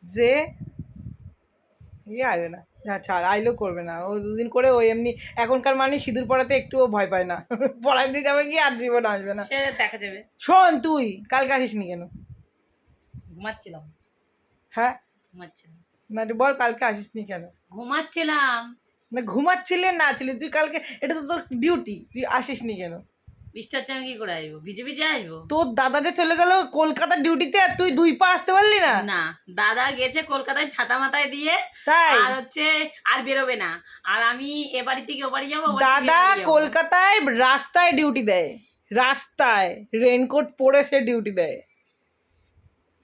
যে আসবে না, হ্যাঁ ছাড়, আইলেও করবে না ও, দুদিন করে ওই এমনি এখনকার মানুষ সিঁদুর পড়াতে একটুও ভয় পায় না। পড়াইতে যাবে কি আর জীবন আসবে না, সে দেখা যাবে। শোন তুই কালকে আসিসনি কেন? ঘুমাচ্ছিলাম। হ্যাঁ ঘুমাচ্ছিলাম। না তুই বল কালকে আসিসনি কেন? ঘুমাচ্ছিলাম। না ঘুমাচ্ছিলি না ছিলি তুই কালকে, এটা তো তোর ডিউটি, তুই আসিসনি কেন? বৃষ্টি হচ্ছে আমি কি করে আসবো? ভিজে ভিজে আসবো? তোর দাদা যে চলে গেল কলকাতার ডিউটিতে আর তুই 2 পা আসতে পারলি না? না, দাদা গেছে কলকাতায় ছাতা মাথায় দিয়ে, তাই আর হচ্ছে আর বেরোবে না। আর আমি এ বাড়ি থেকে ও বাড়ি যাবো, ও বাড়ি থেকে এ দাদা বাড়ি যাবো। কলকাতায় রাস্তায় ডিউটি দেয়, রাস্তায় রেনকোট পরে সে ডিউটি দেয়,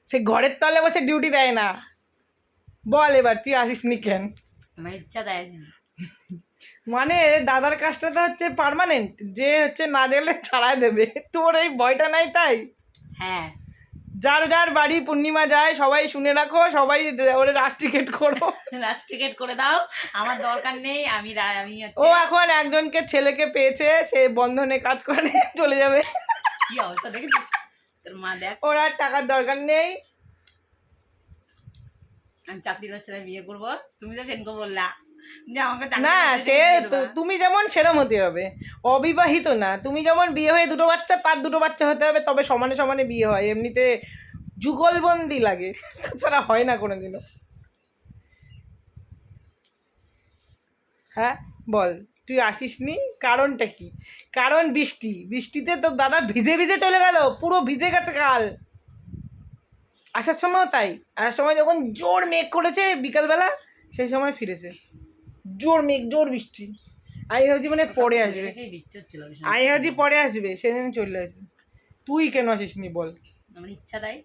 সে ঘরের তলে বসে ডিউটি দেয় না। বল এবার তুই আসিসনি কেন? আমার ইচ্ছা দেয় আসেনি। মানে দাদার কাজটা তো হচ্ছে পার্মানেন্ট, যে হচ্ছে না গেলে ছাড়াই দেবে, তোর এই ভয়টা নাই তাই? হ্যাঁ, যার যার বাড়ি পূর্ণিমা যায় সবাই শুনে রাখো, সবাই ওরে রাস্ট্রিকেট করো। রাস্টিকেট করে দাও, আমার দরকার নেই। আমি আমি ও হচ্ছে এখন একজনকে ছেলেকে পেয়েছে, সে বন্ধনে কাজ করে চলে যাবে। কি অবস্থা দেখেছিস তোর মা? দেখ, ওর আর টাকার দরকার নেই। আমি চাকরি করে ছেলে বিয়ে করবো। তুমি তো সেনকো বললা যে আমাকে না সে তুমি যেমন সেরম হতে হবে, অবিবাহিত না। তুমি যেমন বিয়ে হয়ে 2টো বাচ্চা, তার 2টো বাচ্চা হতে হবে, তবে সমানে সমানে বিয়ে হয়। এমনিতে যুগলবন্দি লাগে, তাছাড়া হয় না কোনোদিনও। হ্যাঁ বল তুই আসিসনি কারণটা কি? কারণ বৃষ্টি, বৃষ্টিতে তো দাদা ভিজে ভিজে চলে গেল, পুরো ভিজে গেছে কাল। আসার সময়ও তাই, আসার সময় যখন জোর মেঘ করেছে বিকালবেলা, সেই সময় ফিরেছে জোর মেঘ জোর বৃষ্টি। আমি ভাবছি মানে পরে আসবে, বৃষ্টি হচ্ছিল। আমি ভাবছি পরে আসবে, সেদিন চলে আসে। তুই কেন আসিসনি বল? আমার ইচ্ছা তাই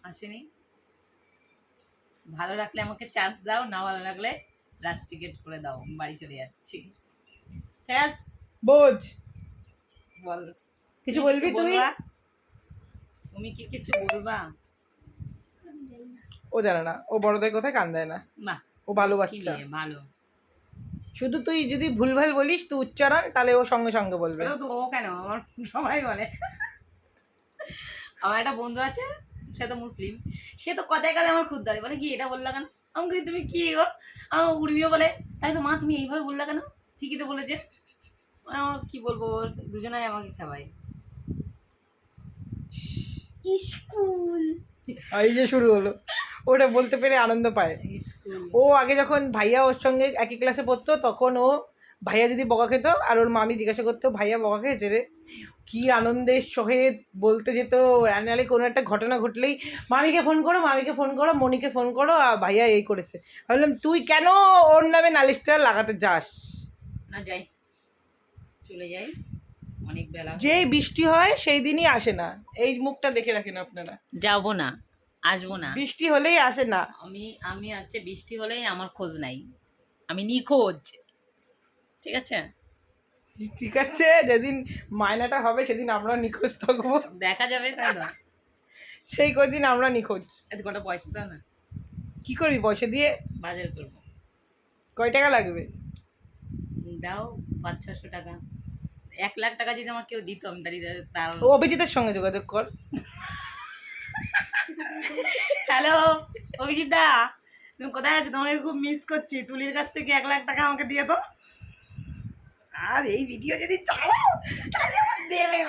আসেনি। ভালো লাগলে আমাকে চান্স দাও, না ভালো লাগলে রাস্টিকেট করে দাও, আমি বাড়ি চলে যাচ্ছি। ঠিক আছে, বোঝ। বল কিছু বলবি তুই? তুমি কি কিছু বলবা? ও জানে না, ও বড়দের কথায় কান দেয় না, না, ও ভালো কি বাচ্চা। মেয়ে, ভালো। শুধু তুই যদি ভুলভাল বলিস তুই উচ্চারণ, তাহলে ও সঙ্গে সঙ্গে বলবে। তো ও কেন, আমার সবাই বলে। আমার একটা বন্ধু আছে, সে তো মুসলিম, সে তো কথায় কথায় আমার খুদ ধরে, বলে কি এটা বললা কেন? আমাকে তুমি কি গো, আমার উর্মিও বলে তাই তো মা তুমি এইভাবে বললা কেন? ঠিকই তো বলেছে। আমার কি বলবো, দুজনাই আমাকে খাওয়ায়। স্কুল, এই যে শুরু হলো, ওটা বলতে পেরে আনন্দ পায়। স্কুল। ও আগে যখন ভাইয়া ওর সঙ্গে একই ক্লাসে পড়তো, তখন ও ভাইয়া যদি বকা খেত আর ওর মামি জিজ্ঞাসা করতো ভাইয়া বকা খেয়েছে রে, কি আনন্দের সহিত বলতে যেত। নাহলে কোনো একটা ঘটনা ঘটলেই মামিকে ফোন করো, মামিকে ফোন করো, মনিকে ফোন করো, আর ভাইয়া এই করেছে। ভাবলাম তুই কেন ওর নামে নালিশটা লাগাতে যাস? না যাই, চলে যাই, অনেক বেলা। যেই বৃষ্টি হয় সেই দিনই আসে না, এই মুখটা দেখে রাখেন আপনারা। যাবো না, আসবো না। বৃষ্টি হলেই আসে না। আমি আমি হচ্ছে বৃষ্টি হলেই আমার খোঁজ নাই, আমি নিখোঁজ। ঠিক আছে, ঠিক আছে, যেদিন মায়নাটা হবে সেদিন আমরা নিখোঁজ থাকবো, দেখা যাবে তাই না? সেই কদিন আমরা নিখোঁজ। এত কটা পয়সা দাও না, কি করবি পয়সা দিয়ে? বাজার করবো। কয় টাকা লাগবে? দাও 500-600 টাকা। 1 লাখ টাকা যদি আমার কেউ দিত, আমি দাঁড়িয়ে তাও। ও অভিজিতের সঙ্গে যোগাযোগ কর। হ্যালো অভিজিৎ দা, তুমি কোথায় আছো? তোমাকে খুব মিস করছি, তুলির কাছ থেকে 1 লাখ টাকা আমাকে দিয়ে দাও। আর এই ভিডিও যদি চলো তাহলে আমার দেবে।